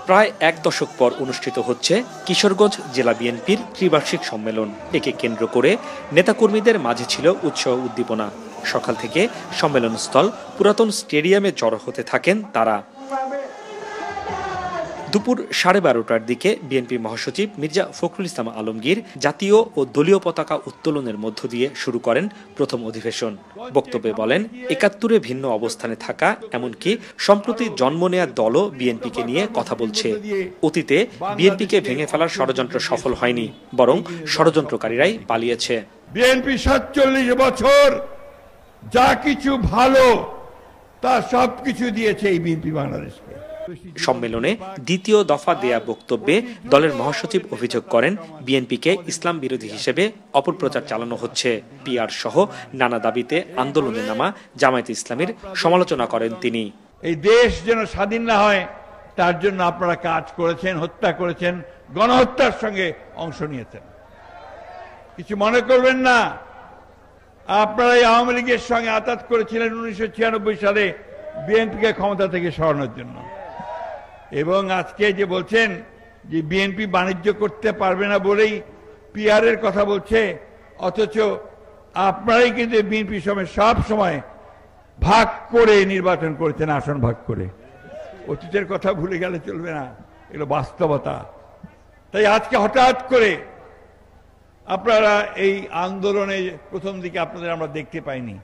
প্রায় এক দশক পর অনুষ্ঠিত হচ্ছে কিশোরগঞ্জ জেলা বিএনপির ত্রিবার্ষিক সম্মেলন। একে কেন্দ্র করে নেতাকর্মীদের মাঝে ছিল উৎসাহ উদ্দীপনা। সকাল থেকে সম্মেলনস্থল পুরাতন স্টেডিয়ামে জড়ো হতে থাকেন তারা। দুপুর 12:30টার দিকে বিএনপি মহাসচিব মির্জা ফখরুল ইসলাম আলমগীর জাতীয় ও দলীয় পতাকা উত্তোলনের মধ্য দিয়ে শুরু করেন প্রথম অধিবেশন। বক্তব্যে বলেন, ৭১-এ ভিন্ন অবস্থানে থাকা, এমনকি সম্প্রতি জন্ম নেয়া দলও বিএনপিকে নিয়ে কথা বলছে। অতীতে বিএনপিকে ভেঙে ফেলার ষড়যন্ত্র সফল হয়নি, বরং ষড়যন্ত্রকারীরাই পালিয়েছে। বিএনপি ৪৭ বছর যা কিছু ভালো তা সবকিছু দিয়েছে এই বিএনপি বাংলাদেশকে। সম্মেলনে দ্বিতীয় দফা দেয়া বক্তব্যে দলের মহাসচিব অভিযোগ করেন, বিএনপিকে ইসলাম বিরোধী হিসেবে অপপ্রচার চালানো হচ্ছে। পিআর সহ নানা দাবিতে আন্দোলনে নামা জামায়াতে ইসলামীর সমালোচনা করেন তিনি। এই দেশ যেন স্বাধীন না হয় তার জন্য আপনারা কাজ করেছেন, হত্যা করেছেন, গণহত্যার সঙ্গে অংশ নিয়েছেন। কিছু মনে করবেন না, আপনারা আওয়ামী লীগের সঙ্গে আতাত করেছিলেন 1996 সালে বিএনপিকে ক্ষমতা থেকে সরানোর জন্য। এবং আজকে যে বলছেন যে বিএনপি বাণিজ্য করতে পারবে না বলেই পিআর এর কথা বলছে, অথচ আপনারাই কিন্তু বিএনপি সব সময় ভাগ করে নির্বাচন করেছেন, আসন ভাগ করে। অতীতের কথা ভুলে গেলে চলবে না, এগুলো বাস্তবতা। তাই আজকে হঠাৎ করে আপনারা এই আন্দোলনে প্রথম দিকে আপনাদের আমরা দেখতে পাইনি,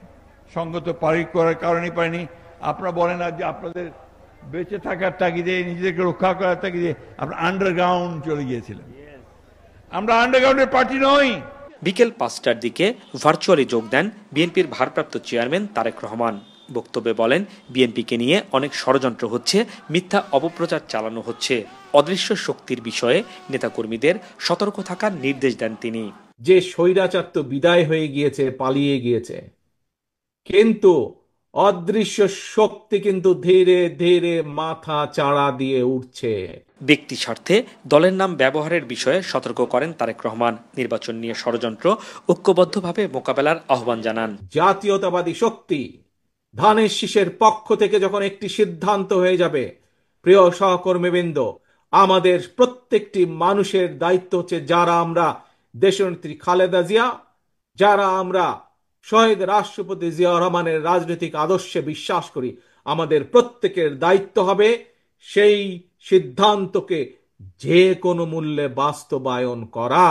সঙ্গত করার কারণেই পাইনি। আপনারা বলেন না যে আপনাদের বেঁচে থাকার তাগিদে, নিজেদেরকে রক্ষা করার তাগিদে আপনারা আন্ডারগ্রাউন্ড চলে গিয়েছিলেন। আমরা আন্ডারগ্রাউন্ডের পার্টি নই। বিকেল 5টার দিকে ভার্চুয়ালি যোগ দেন বিএনপির ভারপ্রাপ্ত চেয়ারম্যান তারেক রহমান। বক্তব্যে বলেন, বিএনপিকে নিয়ে অনেক ষড়যন্ত্র হচ্ছে, মিথ্যা অপপ্রচার চালানো হচ্ছে। অদৃশ্য শক্তির বিষয়ে নেতাকর্মীদের সতর্ক থাকার নির্দেশ দেন তিনি। যে স্বৈরাচার তো বিদায় হয়ে গিয়েছে, পালিয়ে গিয়েছে, কিন্তু অদৃশ্য শক্তি কিন্তু ধীরে ধীরে মাথা চাড়া দিয়ে উঠছে। ব্যক্তি স্বার্থে দলের নাম ব্যবহারের বিষয়ে সতর্ক করেন তারেক রহমান। নির্বাচন নিয়ে ষড়যন্ত্র ঐক্যবদ্ধভাবে মোকাবেলার আহ্বান জানান। জাতীয়তাবাদী শক্তি ধানের শীষের পক্ষ থেকে যখন একটি সিদ্ধান্ত হয়ে যাবে, প্রিয় সহকর্মীবৃন্দ, আমাদের প্রত্যেকটি মানুষের দায়িত্ব হচ্ছে, যারা আমরা দেশনেত্রী খালেদা জিয়া, যারা আমরা শহীদ রাষ্ট্রপতি জিয়াউর রহমানের রাজনৈতিক আদর্শে বিশ্বাস করি, আমাদের প্রত্যেকের দায়িত্ব হবে সেই সিদ্ধান্তকে যে কোনো মূল্যে বাস্তবায়ন করা।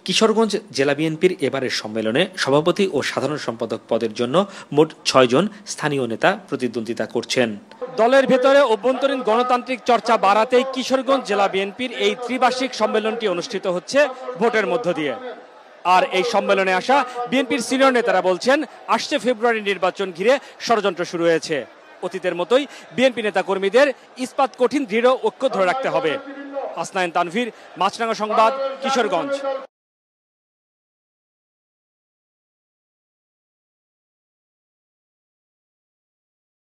কিশোরগঞ্জ জেলা বিএনপির এবারের সম্মেলনে সভাপতি ও সাধারণ সম্পাদক পদের জন্য মোট 6 জন স্থানীয় নেতা প্রতিদ্বন্দ্বিতা করছেন। দলের ভেতরে অভ্যন্তরীণ গণতান্ত্রিক চর্চা বাড়াতেই কিশোরগঞ্জ জেলা বিএনপির এই ত্রিবার্ষিক সম্মেলনটি অনুষ্ঠিত হচ্ছে ভোটের মধ্য দিয়ে। আর এই সম্মেলনে আসা বিএনপির সিনিয়র নেতারা বলছেন, আসছে ফেব্রুয়ারি নির্বাচন ঘিরে ষড়যন্ত্র শুরু হয়েছে। অতীতের মতোই বিএনপি নেতাকর্মীদের ইস্পাত কঠিন দৃঢ় ঐক্য ধরে রাখতে হবে। হাসনাইন তানভীর, মাছরাঙা সংবাদ, কিশোরগঞ্জ।